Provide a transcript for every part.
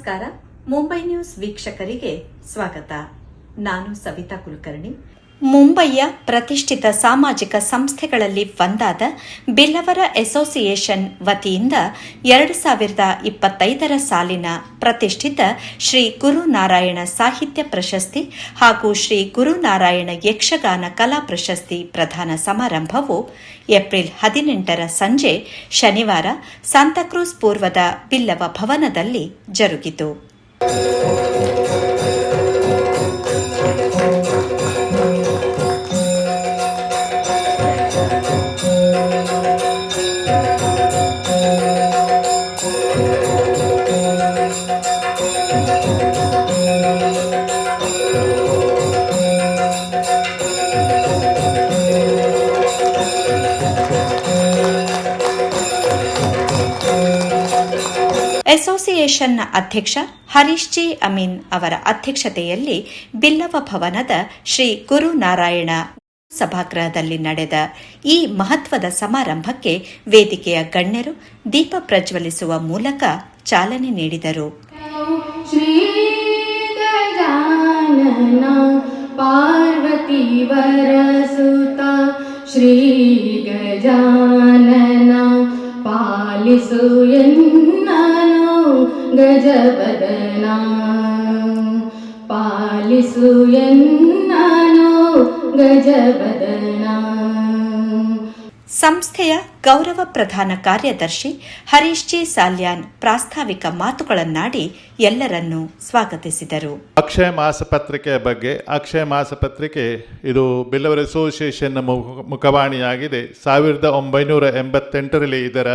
ನಮಸ್ಕಾರ. ಮುಂಬೈ ನ್ಯೂಸ್ ವೀಕ್ಷಕರಿಗೆ ಸ್ವಾಗತ. ನಾನು ಸವಿತಾ ಕುಲಕರ್ಣಿ. ಮುಂಬಯಿಯ ಪ್ರತಿಷ್ಠಿತ ಸಾಮಾಜಿಕ ಸಂಸ್ಥೆಗಳಲ್ಲಿ ಒಂದಾದ ಬಿಲ್ಲವರ ಅಸೋಸಿಯೇಷನ್ ವತಿಯಿಂದ 2025 ಸಾಲಿನ ಪ್ರತಿಷ್ಠಿತ ಶ್ರೀ ಗುರುನಾರಾಯಣ ಸಾಹಿತ್ಯ ಪ್ರಶಸ್ತಿ ಹಾಗೂ ಶ್ರೀ ಗುರುನಾರಾಯಣ ಯಕ್ಷಗಾನ ಕಲಾ ಪ್ರಶಸ್ತಿ ಪ್ರದಾನ ಸಮಾರಂಭವು ಏಪ್ರಿಲ್ 18 ಸಂಜೆ ಶನಿವಾರ ಸಾಂತಾಕ್ರೂಸ್ ಪೂರ್ವದ ಬಿಲ್ಲವ ಭವನದಲ್ಲಿ ಜರುಗಿತು. ಅಸೋಸಿಯೇಷನ್ನ ಅಧ್ಯಕ್ಷ ಹರೀಶ್ ಜಿ ಅಮೀನ್ ಅವರ ಅಧ್ಯಕ್ಷತೆಯಲ್ಲಿ ಬಿಲ್ಲವ ಭವನದ ಶ್ರೀ ಗುರುನಾರಾಯಣ ಸಭಾಗೃಹದಲ್ಲಿ ನಡೆದ ಈ ಮಹತ್ವದ ಸಮಾರಂಭಕ್ಕೆ ವೇದಿಕೆಯ ಗಣ್ಯರು ದೀಪ ಪ್ರಜ್ವಲಿಸುವ ಮೂಲಕ ಚಾಲನೆ ನೀಡಿದರು. ಶ್ರೀ ಗಜಾನನ ಪಾರ್ವತಿ ವರಸುತ ಶ್ರೀ ಗಜಾನನ ಪಾಲಿಸು ಎನ್ನನು ಗಜವದನ ಪಾಲಿಸು ಎನ್ನನು ಗಜವದನ. ಸಂಸ್ಥೆಯ ಗೌರವ ಪ್ರಧಾನ ಕಾರ್ಯದರ್ಶಿ ಹರೀಶ್ ಜಿ ಸಾಲ್ಯಾನ್ ಪ್ರಾಸ್ತಾವಿಕ ಮಾತುಗಳನ್ನಾಡಿ ಎಲ್ಲರನ್ನೂ ಸ್ವಾಗತಿಸಿದರು. ಅಕ್ಷಯ ಮಾಸಪತ್ರಿಕೆಯ ಬಗ್ಗೆ, ಅಕ್ಷಯ ಮಾಸಪತ್ರಿಕೆ ಇದು ಬಿಲ್ಲವರ ಅಸೋಸಿಯೇಷನ್ನ ಮುಖವಾಣಿಯಾಗಿದೆ. 1988ರಲ್ಲಿ ಇದರ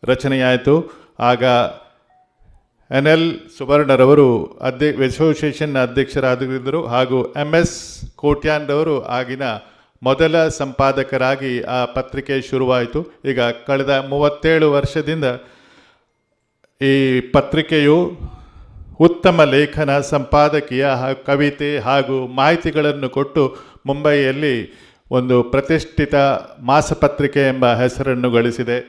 ರಚನೆಯಾಯಿತು. ಆಗ NL ಸುವರ್ಣರವರು ಅಸೋಸಿಯೇಷನ್ನ ಅಧ್ಯಕ್ಷರಾಗಿದ್ದರು ಹಾಗೂ MS ಕೋಟ್ಯಾನ್ರವರು ಆಗಿನ ಮೊದಲ ಸಂಪಾದಕರಾಗಿ ಆ ಪತ್ರಿಕೆ ಶುರುವಾಯಿತು. ಈಗ ಕಳೆದ 37 ವರ್ಷದಿಂದ ಈ ಪತ್ರಿಕೆಯು ಉತ್ತಮ ಲೇಖನ, ಸಂಪಾದಕೀಯ, ಕವಿತೆ ಹಾಗೂ ಮಾಹಿತಿಗಳನ್ನು ಕೊಟ್ಟು ಮುಂಬಯಿಯಲ್ಲಿ ಒಂದು ಪ್ರತಿಷ್ಠಿತ ಮಾಸಪತ್ರಿಕೆ ಎಂಬ ಹೆಸರನ್ನು ಗಳಿಸಿದೆ.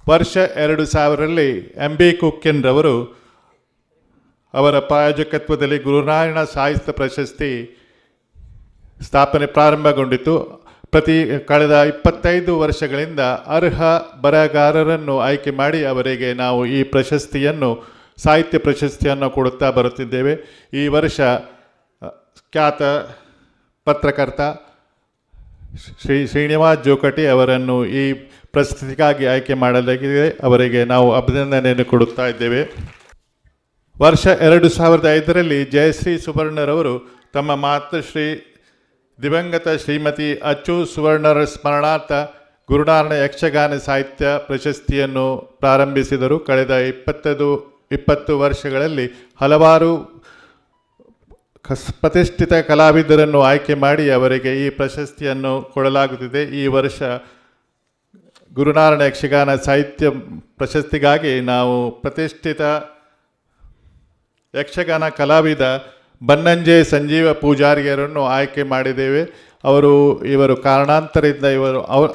ವರ್ಷ 2000ರಲ್ಲಿ MB ಕುಕ್ಕೆನ್ರವರು ಅವರ ಪ್ರಾಯೋಜಕತ್ವದಲ್ಲಿ ಗುರುನಾರಾಯಣ ಸಾಹಿತ್ಯ ಪ್ರಶಸ್ತಿ ಸ್ಥಾಪನೆ ಪ್ರಾರಂಭಗೊಂಡಿತು. ಕಳೆದ 25 ವರ್ಷಗಳಿಂದ ಅರ್ಹ ಬರಹಗಾರರನ್ನು ಆಯ್ಕೆ ಮಾಡಿ ಅವರಿಗೆ ನಾವು ಈ ಪ್ರಶಸ್ತಿಯನ್ನು, ಸಾಹಿತ್ಯ ಪ್ರಶಸ್ತಿಯನ್ನು ಕೊಡುತ್ತಾ ಬರುತ್ತಿದ್ದೇವೆ. ಈ ವರ್ಷ ಖ್ಯಾತ ಪತ್ರಕರ್ತ ಶ್ರೀ ಶ್ರೀನಿವಾಸ್ ಜೋಕಟಿ ಅವರನ್ನು ಈ ಪ್ರಶಸ್ತಿಗಾಗಿ ಆಯ್ಕೆ ಮಾಡಲಾಗಿದೆ. ಅವರಿಗೆ ನಾವು ಅಭಿನಂದನೆಯನ್ನು ಕೊಡುತ್ತಾ ಇದ್ದೇವೆ. ವರ್ಷ 2005ರಲ್ಲಿ ಜಯಶ್ರೀ ಸುವರ್ಣರವರು ತಮ್ಮ ಮಾತೃಶ್ರೀ ದಿವಂಗತ ಶ್ರೀಮತಿ ಅಚ್ಚು ಸುವರ್ಣರ ಸ್ಮರಣಾರ್ಥ ಗುರುನಾರಾಯಣ ಯಕ್ಷಗಾನ ಸಾಹಿತ್ಯ ಪ್ರಶಸ್ತಿಯನ್ನು ಪ್ರಾರಂಭಿಸಿದರು. ಕಳೆದ 20 ವರ್ಷಗಳಲ್ಲಿ ಹಲವಾರು ಪ್ರತಿಷ್ಠಿತ ಕಲಾವಿದರನ್ನು ಆಯ್ಕೆ ಮಾಡಿ ಅವರಿಗೆ ಈ ಪ್ರಶಸ್ತಿಯನ್ನು ಕೊಡಲಾಗುತ್ತಿದೆ. ಈ ವರ್ಷ ಗುರುನಾರಾಯಣ ಯಕ್ಷಗಾನ ಸಾಹಿತ್ಯ ಪ್ರಶಸ್ತಿಗಾಗಿ ನಾವು ಪ್ರತಿಷ್ಠಿತ ಯಕ್ಷಗಾನ ಕಲಾವಿದ ಬನ್ನಂಜೆ ಸಂಜೀವ ಪೂಜಾರಿಯರನ್ನು ಆಯ್ಕೆ ಮಾಡಿದ್ದೇವೆ. ಇವರು ಕಾರಣಾಂತರದಿಂದ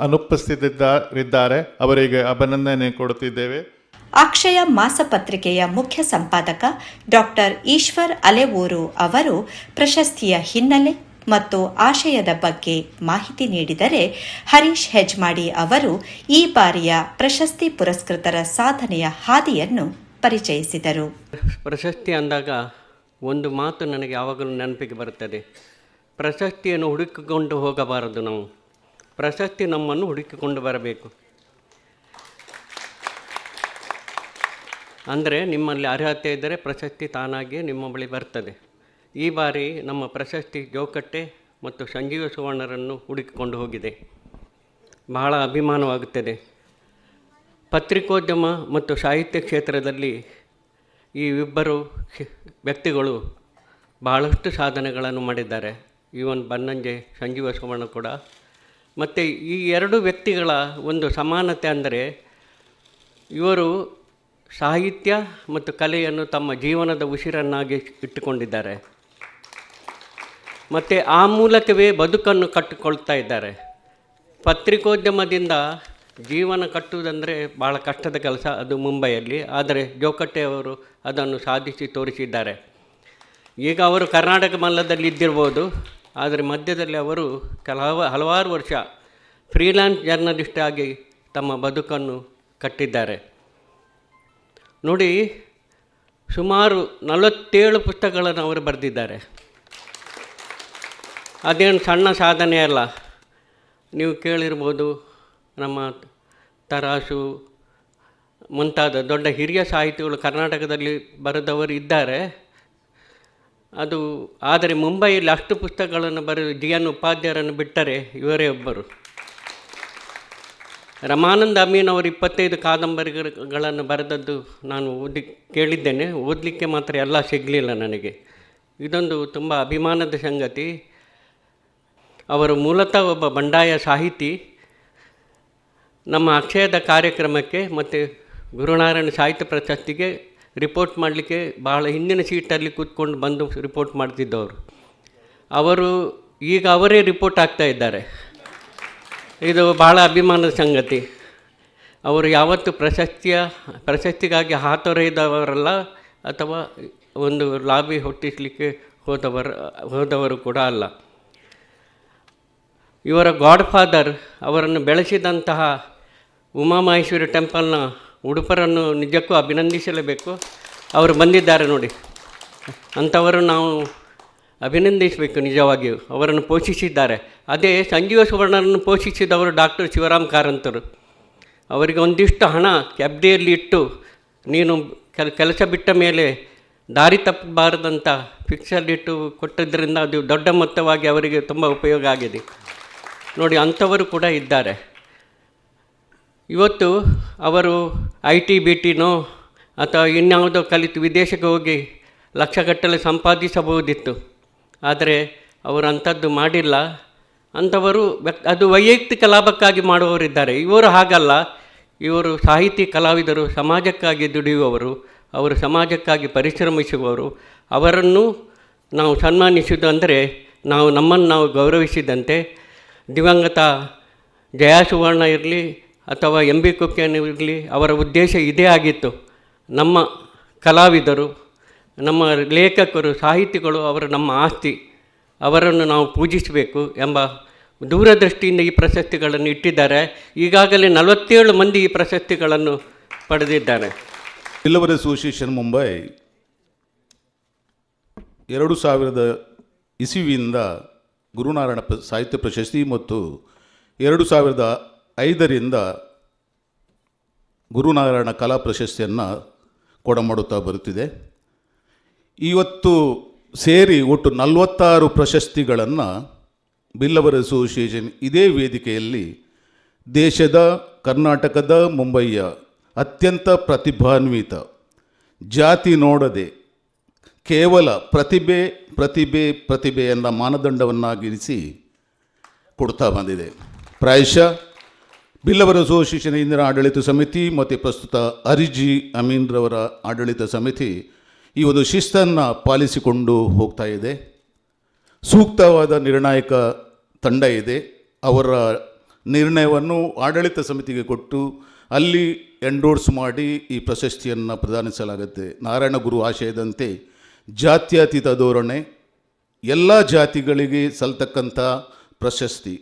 ಅನುಪಸ್ಥಿತರಿದ್ದಾರೆ. ಅವರಿಗೆ ಅಭಿನಂದನೆ ಕೊಡುತ್ತಿದ್ದೇವೆ. ಅಕ್ಷಯ ಮಾಸಪತ್ರಿಕೆಯ ಮುಖ್ಯ ಸಂಪಾದಕ ಡಾಕ್ಟರ್ ಈಶ್ವರ್ ಅಲೆವೂರು ಅವರು ಪ್ರಶಸ್ತಿಯ ಹಿನ್ನೆಲೆ ಮತ್ತು ಆಶಯದ ಬಗ್ಗೆ ಮಾಹಿತಿ ನೀಡಿದರೆ, ಹರೀಶ್ ಹೆಜ್ಮಾಡಿ ಅವರು ಈ ಬಾರಿಯ ಪ್ರಶಸ್ತಿ ಪುರಸ್ಕೃತರ ಸಾಧನೆಯ ಹಾದಿಯನ್ನು ಪರಿಚಯಿಸಿದರು. ಪ್ರಶಸ್ತಿ ಅಂದಾಗ ಒಂದು ಮಾತು ನನಗೆ ಯಾವಾಗಲೂ ನೆನಪಿಗೆ ಬರುತ್ತದೆ. ಪ್ರಶಸ್ತಿಯನ್ನು ಹುಡುಕಿಕೊಂಡು ಹೋಗಬಾರದು, ನಾವು ಪ್ರಶಸ್ತಿ ನಮ್ಮನ್ನು ಹುಡುಕಿಕೊಂಡು ಬರಬೇಕು. ಅಂದರೆ ನಿಮ್ಮಲ್ಲಿ ಅರ್ಹತೆ ಇದ್ದರೆ ಪ್ರಶಸ್ತಿ ತಾನಾಗಿಯೇ ನಿಮ್ಮ ಬಳಿ ಬರ್ತದೆ. ಈ ಬಾರಿ ನಮ್ಮ ಪ್ರಶಸ್ತಿ ಜೋಕಟ್ಟೆ ಮತ್ತು ಸಂಜೀವ ಸುವರ್ಣರನ್ನು ಹುಡುಕಿಕೊಂಡು ಹೋಗಿದೆ. ಬಹಳ ಅಭಿಮಾನವಾಗುತ್ತದೆ. ಪತ್ರಿಕೋದ್ಯಮ ಮತ್ತು ಸಾಹಿತ್ಯ ಕ್ಷೇತ್ರದಲ್ಲಿ ಈ ಇಬ್ಬರು ವ್ಯಕ್ತಿಗಳು ಬಹಳಷ್ಟು ಸಾಧನೆಗಳನ್ನು ಮಾಡಿದ್ದಾರೆ. ಈವನ್ ಬನ್ನಂಜೆ ಸಂಜೀವ ಸುವರ್ಣ ಕೂಡ. ಮತ್ತು ಈ ಎರಡು ವ್ಯಕ್ತಿಗಳ ಒಂದು ಸಮಾನತೆ ಅಂದರೆ ಇವರು ಸಾಹಿತ್ಯ ಮತ್ತು ಕಲೆಯನ್ನು ತಮ್ಮ ಜೀವನದ ಉಸಿರನ್ನಾಗಿ ಇಟ್ಟುಕೊಂಡಿದ್ದಾರೆ ಮತ್ತು ಆ ಮೂಲಕವೇ ಬದುಕನ್ನು ಕಟ್ಟಿಕೊಳ್ತಾ ಇದ್ದಾರೆ. ಪತ್ರಿಕೋದ್ಯಮದಿಂದ ಜೀವನ ಕಟ್ಟುವುದಂದರೆ ಭಾಳ ಕಷ್ಟದ ಕೆಲಸ, ಅದು ಮುಂಬೈಯಲ್ಲಿ. ಆದರೆ ಜೋಕಟ್ಟೆಯವರು ಅದನ್ನು ಸಾಧಿಸಿ ತೋರಿಸಿದ್ದಾರೆ. ಈಗ ಅವರು ಕರ್ನಾಟಕ ಮಲ್ಲದಲ್ಲಿ ಇದ್ದಿರ್ಬೋದು, ಆದರೆ ಮಧ್ಯದಲ್ಲಿ ಅವರು ಹಲವಾರು ವರ್ಷ ಫ್ರೀಲಾನ್ಸ್ ಜರ್ನಲಿಸ್ಟ್ ಆಗಿ ತಮ್ಮ ಬದುಕನ್ನು ಕಟ್ಟಿದ್ದಾರೆ. ನೋಡಿ, ಸುಮಾರು 47 ಪುಸ್ತಕಗಳನ್ನು ಅವರು ಬರೆದಿದ್ದಾರೆ. ಅದೇನು ಸಣ್ಣ ಸಾಧನೆ ಅಲ್ಲ. ನೀವು ಕೇಳಿರ್ಬೋದು, ನಮ್ಮ ತರಾಸು ಮುಂತಾದ ದೊಡ್ಡ ಹಿರಿಯ ಸಾಹಿತಿಗಳು ಕರ್ನಾಟಕದಲ್ಲಿ ಬರೆದವರು ಇದ್ದಾರೆ. ಆದರೆ ಮುಂಬೈಯಲ್ಲಿ ಅಷ್ಟು ಪುಸ್ತಕಗಳನ್ನು ಬರೆದು GN ಉಪಾಧ್ಯಾಯರನ್ನು ಬಿಟ್ಟರೆ ಇವರೇ ಒಬ್ಬರು. ರಮಾನಂದ ಅಮೀನ್ ಅವರು 25 ಕಾದಂಬರಿಗಳನ್ನು ಬರೆದದ್ದು ನಾನು ಕೇಳಿದ್ದೇನೆ. ಓದಲಿಕ್ಕೆ ಮಾತ್ರ ಎಲ್ಲ ಸಿಗಲಿಲ್ಲ ನನಗೆ. ಇದೊಂದು ತುಂಬ ಅಭಿಮಾನದ ಸಂಗತಿ. ಅವರು ಮೂಲತಃ ಒಬ್ಬ ಬಂಡಾಯ ಸಾಹಿತಿ. ನಮ್ಮ ಅಕ್ಷಯದ ಕಾರ್ಯಕ್ರಮಕ್ಕೆ ಮತ್ತು ಗುರುನಾರಾಯಣ ಸಾಹಿತ್ಯ ಪ್ರಶಸ್ತಿಗೆ ರಿಪೋರ್ಟ್ ಮಾಡಲಿಕ್ಕೆ ಭಾಳ ಹಿಂದಿನ ಸೀಟಲ್ಲಿ ಕೂತ್ಕೊಂಡು ಬಂದು ರಿಪೋರ್ಟ್ ಮಾಡ್ತಿದ್ದವರು. ಈಗ ಅವರೇ ರಿಪೋರ್ಟ್ ಆಗ್ತಾ ಇದ್ದಾರೆ. ಇದು ಭಾಳ ಅಭಿಮಾನದ ಸಂಗತಿ. ಅವರು ಯಾವತ್ತೂ ಪ್ರಶಸ್ತಿಗಾಗಿ ಹಾತೊರೆಯದವರಲ್ಲ, ಅಥವಾ ಒಂದು ಲಾಬಿ ಹೊಟ್ಟಿಸಲಿಕ್ಕೆ ಹೋದವರು ಕೂಡ ಅಲ್ಲ. ಇವರ ಗಾಡ್ ಫಾದರ್, ಅವರನ್ನು ಬೆಳೆಸಿದಂತಹ ಉಮಾಮಹೇಶ್ವರಿ ಟೆಂಪಲ್ನ ಉಡುಪರನ್ನು ನಿಜಕ್ಕೂ ಅಭಿನಂದಿಸಲೇಬೇಕು. ಅವರು ಬಂದಿದ್ದಾರೆ ನೋಡಿ, ಅಂಥವರು ನಾವು ಅಭಿನಂದಿಸಬೇಕು. ನಿಜವಾಗಿಯೂ ಅವರನ್ನು ಪೋಷಿಸಿದ್ದಾರೆ. ಅದೇ ಸಂಜೀವ ಸುವರ್ಣರನ್ನು ಪೋಷಿಸಿದವರು ಡಾಕ್ಟರ್ ಶಿವರಾಮ್ ಕಾರಂತರು. ಅವರಿಗೆ ಒಂದಿಷ್ಟು ಹಣ ಎಫ್ಡಿಯಲ್ಲಿ ಇಟ್ಟು, ನೀನು ಕೆಲಸ ಬಿಟ್ಟ ಮೇಲೆ ದಾರಿ ತಪ್ಪಬಾರದಂತ ಫಿಕ್ಸಲ್ಲಿಟ್ಟು ಕೊಟ್ಟಿದ್ದರಿಂದ ಅದು ದೊಡ್ಡ ಮೊತ್ತವಾಗಿ ಅವರಿಗೆ ತುಂಬ ಉಪಯೋಗ ಆಗಿದೆ. ನೋಡಿ, ಅಂಥವರು ಕೂಡ ಇದ್ದಾರೆ. ಇವತ್ತು ಅವರು IT BTನೋ ಅಥವಾ ಇನ್ಯಾವುದೋ ಕಲಿತು ವಿದೇಶಕ್ಕೆ ಹೋಗಿ ಲಕ್ಷಗಟ್ಟಲೆ ಸಂಪಾದಿಸಬಹುದಿತ್ತು. ಆದರೆ ಅವರು ಅಂಥದ್ದು ಮಾಡಿಲ್ಲ. ಅಂಥವರು ಅದು ವೈಯಕ್ತಿಕ ಲಾಭಕ್ಕಾಗಿ ಮಾಡುವವರಿದ್ದಾರೆ. ಇವರು ಹಾಗಲ್ಲ. ಇವರು ಸಾಹಿತಿ ಕಲಾವಿದರು, ಸಮಾಜಕ್ಕಾಗಿ ದುಡಿಯುವವರು, ಅವರು ಸಮಾಜಕ್ಕಾಗಿ ಪರಿಶ್ರಮಿಸುವವರು. ಅವರನ್ನು ನಾವು ಸನ್ಮಾನಿಸುವುದು ಅಂದರೆ ನಮ್ಮನ್ನು ನಾವು ಗೌರವಿಸಿದಂತೆ. ದಿವಂಗತ ಜಯಾ ಸುವರ್ಣ ಇರಲಿ ಅಥವಾ MB ಕುಕ್ಕನ್ ಇರಲಿ, ಅವರ ಉದ್ದೇಶ ಇದೇ ಆಗಿತ್ತು. ನಮ್ಮ ಕಲಾವಿದರು, ನಮ್ಮ ಲೇಖಕರು, ಸಾಹಿತಿಗಳು ಅವರು ನಮ್ಮ ಆಸ್ತಿ, ಅವರನ್ನು ನಾವು ಪೂಜಿಸಬೇಕು ಎಂಬ ದೂರದೃಷ್ಟಿಯಿಂದ ಈ ಪ್ರಶಸ್ತಿಗಳನ್ನು ಇಟ್ಟಿದ್ದಾರೆ. ಈಗಾಗಲೇ 47 ಮಂದಿ ಈ ಪ್ರಶಸ್ತಿಗಳನ್ನು ಪಡೆದಿದ್ದಾರೆ. ಬಿಲ್ಲವರ್ ಅಸೋಸಿಯೇಷನ್ ಮುಂಬೈ 2000 ಇಸವಿಯಿಂದ ಗುರುನಾರಾಯಣ ಸಾಹಿತ್ಯ ಪ್ರಶಸ್ತಿ ಮತ್ತು 2005ರಿಂದ ಗುರುನಾರಾಯಣ ಕಲಾ ಪ್ರಶಸ್ತಿಯನ್ನು ಕೊಡಮಾಡುತ್ತಾ ಬರುತ್ತಿದೆ. ಇವತ್ತು ಸೇರಿ ಒಟ್ಟು 46 ಪ್ರಶಸ್ತಿಗಳನ್ನು ಬಿಲ್ಲವರ್ ಅಸೋಸಿಯೇಷನ್ ಇದೇ ವೇದಿಕೆಯಲ್ಲಿ ದೇಶದ, ಕರ್ನಾಟಕದ, ಮುಂಬಯಿಯ ಅತ್ಯಂತ ಪ್ರತಿಭಾನ್ವಿತ, ಜಾತಿ ನೋಡದೆ ಕೇವಲ ಪ್ರತಿಭೆಯನ್ನು ಮಾನದಂಡವನ್ನಾಗಿರಿಸಿ ಕೊಡ್ತಾ ಬಂದಿದೆ. ಪ್ರಾಯಶಃ ಬಿಲ್ಲವರ್ ಅಸೋಸಿಯೇಷನ್ ಇಂದಿನ ಆಡಳಿತ ಸಮಿತಿ ಮತ್ತು ಪ್ರಸ್ತುತ ಅರಿಜಿ ಅಮೀನ್ರವರ ಆಡಳಿತ ಸಮಿತಿ ಈ ಒಂದು ಶಿಸ್ತನ್ನು ಪಾಲಿಸಿಕೊಂಡು ಹೋಗ್ತಾ ಇದೆ. ಸೂಕ್ತವಾದ ನಿರ್ಣಾಯಕ ತಂಡ ಇದೆ. ಅವರ ನಿರ್ಣಯವನ್ನು ಆಡಳಿತ ಸಮಿತಿಗೆ ಕೊಟ್ಟು ಅಲ್ಲಿ ಎಂಡೋರ್ಸ್ ಮಾಡಿ ಈ ಪ್ರಶಸ್ತಿಯನ್ನು ಪ್ರದಾನಿಸಲಾಗುತ್ತೆ. ನಾರಾಯಣ ಗುರು ಆಶಯದಂತೆ ಜಾತ್ಯತೀತ ಧೋರಣೆ, ಎಲ್ಲ ಜಾತಿಗಳಿಗೆ ಸಲ್ತಕ್ಕಂಥ ಪ್ರಶಸ್ತಿ.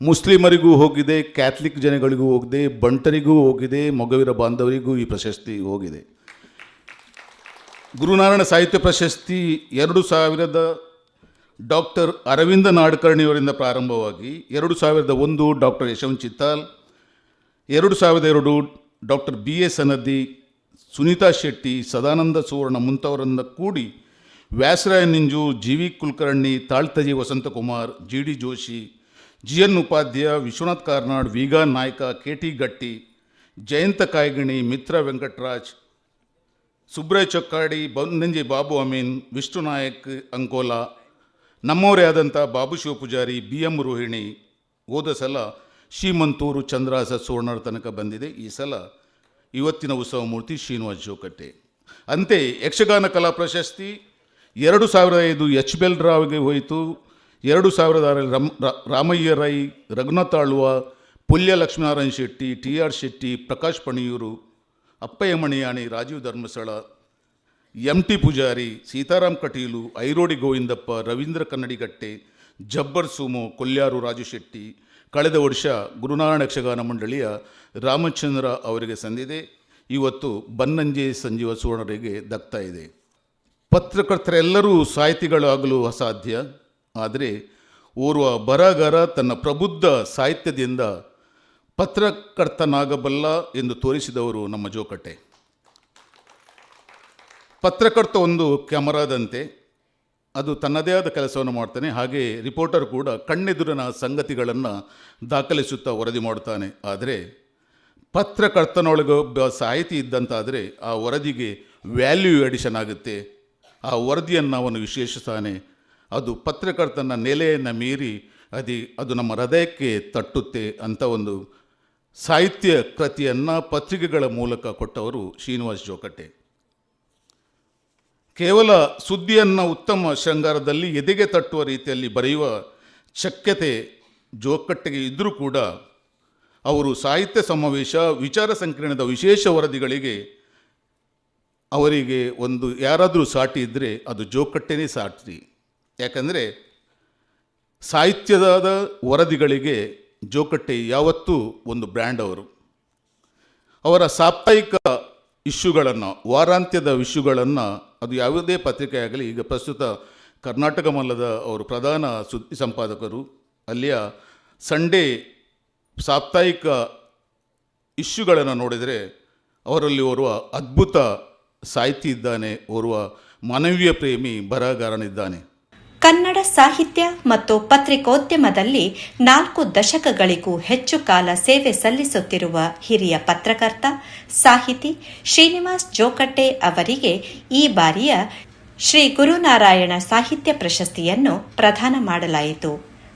ಮುಸ್ಲಿಮರಿಗೂ ಹೋಗಿದೆ, ಕ್ಯಾಥಲಿಕ್ ಜನಗಳಿಗೂ ಹೋಗಿದೆ, ಬಂಟರಿಗೂ ಹೋಗಿದೆ, ಮೊಗವೀರ ಬಾಂಧವರಿಗೂ ಈ ಪ್ರಶಸ್ತಿ ಹೋಗಿದೆ. ಗುರುನಾರಾಯಣ ಸಾಹಿತ್ಯ ಪ್ರಶಸ್ತಿ 2000 ಡಾಕ್ಟರ್ ಅರವಿಂದ ನಾಡ್ಕರ್ಣಿಯವರಿಂದ ಪ್ರಾರಂಭವಾಗಿ 2001 doctor Yashwant Chittal, 2002 doctor BA Sanadi, Sunita Shetty, Sadanand Suvarna ಮುಂತಾವರನ್ನು ಕೂಡಿ Vyasaraya ನಿಂಜು, GV Kulkarni, ತಾಳ್ತಜಿ Vasanthakumar, GD Joshi, GN Upadhyaya, Vishwanath Karnad, VG Naik, KT ಗಟ್ಟಿ, ಜಯಂತ ಕಾಯ್ಗಿಣಿ, ಮಿತ್ರ ವೆಂಕಟರಾಜ್, ಸುಬ್ರಾಯ್ ಚೊಕ್ಕಾಡಿ, ಬಂದಂಜಿ ಬಾಬು ಅಮೀನ್, ವಿಷ್ಣು ನಾಯಕ್ ಅಂಕೋಲಾ, ನಮ್ಮವರೇ ಆದಂಥ ಬಾಬು ಶಿವಪೂಜಾರಿ, BM ರೋಹಿಣಿ, ಹೋದ ಸಲ ಶ್ರೀಮಂತೂರು ಚಂದ್ರಾಸ ಸುವರ್ಣರ ತನಕ ಬಂದಿದೆ. ಈ ಸಲ ಇವತ್ತಿನ ಉತ್ಸವ ಮೂರ್ತಿ ಶ್ರೀನಿವಾಸ್ ಜೋಕಟ್ಟೆ. ಅಂತೆ ಯಕ್ಷಗಾನ ಕಲಾ ಪ್ರಶಸ್ತಿ 2005 HBL ರಾವ್ಗೆ ಹೋಯಿತು. 2006 Ramaiah Rai, Raghunath Alva, Pulya Lakshminarayan Shetty, T R Shetty, Prakash Paniyur, Appaiah Maniyani, Rajeev Dharmasthala, M T Poojary, Sitaram Kateel, Airodi Govindappa, Ravindra Kannadigatte, Jabbar Sumo, Kolyaru Raju Shetty. ಕಳೆದ ವರ್ಷ ಗುರುನಾರಾಯಣ ಯಕ್ಷಗಾನ ಮಂಡಳಿಯ ರಾಮಚಂದ್ರ ಅವರಿಗೆ ಸಂದಿದೆ. ಇವತ್ತು ಬನ್ನಂಜೆ ಸಂಜೀವ ಸುವರ್ಣರಿಗೆ ದಕ್ತಾ ಇದೆ. ಪತ್ರಕರ್ತರೆಲ್ಲರೂ ಸಾಹಿತಿಗಳಾಗಲು ಅಸಾಧ್ಯ. ಆದರೆ ಓರ್ವ ಬರಹಗಾರ ತನ್ನ ಪ್ರಬುದ್ಧ ಸಾಹಿತ್ಯದಿಂದ ಪತ್ರಕರ್ತನಾಗಬಲ್ಲ ಎಂದು ತೋರಿಸಿದವರು ನಮ್ಮ ಜೋಕಟ್ಟೆ. ಪತ್ರಕರ್ತ ಒಂದು ಕ್ಯಾಮರಾದಂತೆ, ಅದು ತನ್ನದೇ ಆದ ಕೆಲಸವನ್ನು ಮಾಡ್ತಾನೆ. ಹಾಗೆ ರಿಪೋರ್ಟರ್ ಕೂಡ ಕಣ್ಣೆದುರಿನ ಸಂಗತಿಗಳನ್ನು ದಾಖಲಿಸುತ್ತಾ ವರದಿ ಮಾಡ್ತಾನೆ. ಆದರೆ ಪತ್ರಕರ್ತನೊಳಗೆ ಒಬ್ಬ ಸಾಹಿತಿ ಇದ್ದಂತಾದರೆ ಆ ವರದಿಗೆ ವ್ಯಾಲ್ಯೂ ಎಡಿಷನ್ ಆಗುತ್ತೆ. ಆ ವರದಿಯನ್ನು ಅವನು ವಿಶ್ಲೇಷಿಸ್ತಾನೆ. ಅದು ಪತ್ರಕರ್ತನ ನೆಲೆಯನ್ನು ಮೀರಿ ಅದು ನಮ್ಮ ಹೃದಯಕ್ಕೆ ತಟ್ಟುತ್ತೆ ಅಂತ ಒಂದು ಸಾಹಿತ್ಯ ಕೃತಿಯನ್ನು ಪತ್ರಿಕೆಗಳ ಮೂಲಕ ಕೊಟ್ಟವರು ಶ್ರೀನಿವಾಸ್ ಜೋಕಟ್ಟೆ. ಕೇವಲ ಸುದ್ದಿಯನ್ನು ಉತ್ತಮ ಶೃಂಗಾರದಲ್ಲಿ ಎದೆಗೆ ತಟ್ಟುವ ರೀತಿಯಲ್ಲಿ ಬರೆಯುವ ಶಕ್ಯತೆ ಜೋಕಟ್ಟೆಗೆ ಇದ್ದರೂ ಕೂಡ ಅವರು ಸಾಹಿತ್ಯ ಸಮಾವೇಶ, ವಿಚಾರ ಸಂಕಿರಣದ ವಿಶೇಷ ವರದಿಗಳಿಗೆ ಅವರಿಗೆ ಒಂದು ಯಾರಾದರೂ ಸಾಟಿ ಇದ್ದರೆ ಅದು ಜೋಕಟ್ಟೆನೇ ಸಾಟಿ. ಯಾಕಂದರೆ ಸಾಹಿತ್ಯದ ವರದಿಗಳಿಗೆ ಜೋಕಟ್ಟೆ ಯಾವತ್ತೂ ಒಂದು ಬ್ರ್ಯಾಂಡ್. ಅವರ ಸಾಪ್ತಾಹಿಕ ಇಶ್ಯೂಗಳನ್ನು, ವಾರಾಂತ್ಯದ ಇಶ್ಯೂಗಳನ್ನು, ಅದು ಯಾವುದೇ ಪತ್ರಿಕೆ ಆಗಲಿ, ಈಗ ಪ್ರಸ್ತುತ ಕರ್ನಾಟಕ ಮಲ್ಲದ ಅವರು ಪ್ರಧಾನ ಸುದ್ದಿ ಸಂಪಾದಕರು, ಅಲ್ಲಿಯ ಸಂಡೇ ಸಾಪ್ತಾಹಿಕ ಇಶ್ಯೂಗಳನ್ನು ನೋಡಿದರೆ ಅವರಲ್ಲಿ ಓರ್ವ ಅದ್ಭುತ ಸಾಹಿತಿ ಇದ್ದಾನೆ, ಓರ್ವ ಮಾನವೀಯ ಪ್ರೇಮಿ ಬರಹಗಾರನಿದ್ದಾನೆ. ಕನ್ನಡ ಸಾಹಿತ್ಯ ಮತ್ತು ಪತ್ರಿಕೋದ್ಯಮದಲ್ಲಿ 4 ದಶಕಗಳಿಗೂ ಹೆಚ್ಚು ಕಾಲ ಸೇವೆ ಸಲ್ಲಿಸುತ್ತಿರುವ ಹಿರಿಯ ಪತ್ರಕರ್ತ, ಸಾಹಿತಿ ಶ್ರೀನಿವಾಸ್ ಜೋಕಟ್ಟೆ ಅವರಿಗೆ ಈ ಬಾರಿಯ ಶ್ರೀ ಗುರುನಾರಾಯಣ ಸಾಹಿತ್ಯ ಪ್ರಶಸ್ತಿಯನ್ನು ಪ್ರದಾನ ಮಾಡಲಾಯಿತು.